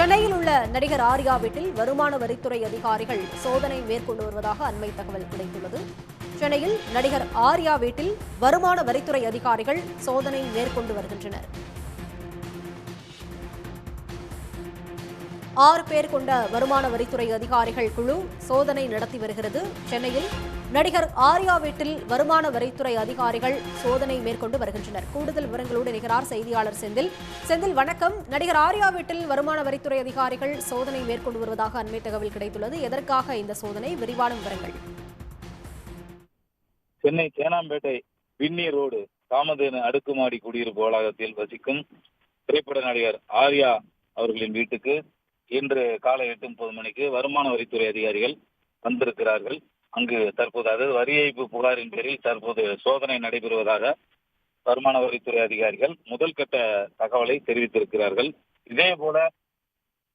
சென்னையில் உள்ள நடிகர் ஆர்யா வீட்டில் வருமான வரித்துறை அதிகாரிகள் சோதனை மேற்கொண்டு வருவதாக அண்மை தகவல் கிடைத்துள்ளது. சென்னையில் நடிகர் ஆர்யா வீட்டில் வருமான வரித்துறை அதிகாரிகள் சோதனை மேற்கொண்டு வருகின்றனர். 6 பேர் கொண்ட வருமான வரித்துறை அதிகாரிகள் குழு சோதனை நடத்தி வருகிறது. சென்னையில் நடிகர் ஆர்யா வீட்டில் வருமான வரித்துறை அதிகாரிகள் சோதனை மேற்கொண்டு வருகின்றனர். கூடுதல் விவரங்களோடு இணைகிறார் செய்தியாளர் செந்தில். செந்தில், வணக்கம். நடிகர் ஆர்யா வீட்டில் வருமான வரித்துறை அதிகாரிகள் சோதனை மேற்கொண்டு வருவதாக அண்மை தகவல் கிடைத்துள்ளது. எதற்காக இந்த சோதனை? விரிவான விவரங்கள். சென்னை சேனாம்பேட்டை வின்னி ரோடு காமதேனு அடுக்குமாடி குடியிருப்பு வளாகத்தில் வசிக்கும் திரைப்பட நடிகர் ஆர்யா அவர்களின் வீட்டுக்கு இன்று காலை 8:30 மணிக்கு வருமான வரித்துறை அதிகாரிகள் வந்திருக்கிறார்கள். அங்கு தற்போது அதாவது வரி ஏய்ப்பு புகாரின் பேரில் தற்போது சோதனை நடைபெறுவதாக வருமான வரித்துறை அதிகாரிகள் முதல் கட்ட தகவலை தெரிவித்திருக்கிறார்கள். இதே போல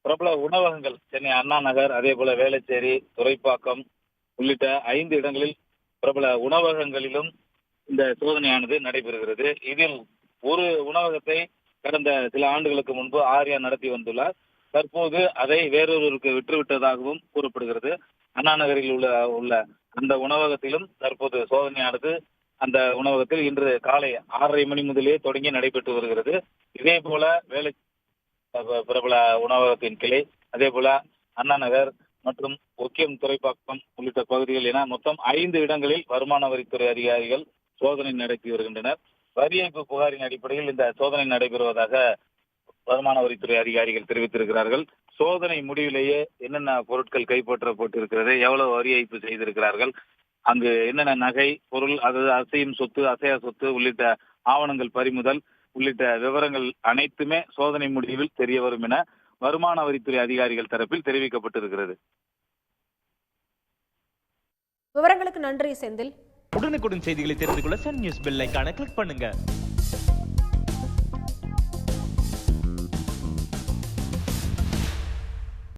பிரபல உணவகங்கள் சென்னை அண்ணா நகர், அதே போல வேளச்சேரி, துறைப்பாக்கம் உள்ளிட்ட 5 இடங்களில் பிரபல உணவகங்களிலும் இந்த சோதனையானது நடைபெறுகிறது. இதில் ஒரு உணவகத்தை கடந்த சில ஆண்டுகளுக்கு முன்பு ஆர்யா நடத்தி வந்துள்ளார். தற்போது அதை வேறொருவருக்கு விற்றுவிட்டதாகவும் கூறப்படுகிறது. அண்ணா நகரில் உள்ள அந்த உணவகத்திலும் தற்போது சோதனையானது அந்த உணவகத்தில் இன்று காலை 6:30 மணி முதலே தொடங்கி நடைபெற்று வருகிறது. இதே போல பிரபல உணவகத்தின் கிளை, அதே போல அண்ணா நகர் மற்றும் ஒக்கியம், துறைப்பாக்கம் உள்ளிட்ட பகுதிகள் என மொத்தம் 5 இடங்களில் வருமான வரித்துறை அதிகாரிகள் சோதனை நடத்தி வருகின்றனர். வரி ஏய்ப்பு புகாரின் அடிப்படையில் இந்த சோதனை நடைபெறுவதாக வருமான வரித்துறை அதிகாரிகள் தெரிவித்திருக்கிறார்கள். சோதனை முடிவிலேயே என்னென்ன பொருட்கள் கைப்பற்றப்பட்டிருக்கிறது, எவ்வளவு வரி ஏய்ப்பு செய்திருக்கிறார்கள், அங்கு என்னென்ன நகை, பொருள், அதாவது அசையும் சொத்து, அசையா சொத்து உள்ளிட்ட ஆவணங்கள் பறிமுதல் உள்ளிட்ட விவரங்கள் அனைத்துமே சோதனை முடிவில் தெரிய வரும் என வருமான வரித்துறை அதிகாரிகள் தரப்பில் தெரிவிக்கப்பட்டிருக்கிறது. விவரங்களுக்கு நன்றி செந்தில். உடனுக்குடன் செய்திகளை தெரிந்து கொள்ள சன் நியூஸ் பெல் ஐகானை கிளிக் பண்ணுங்க.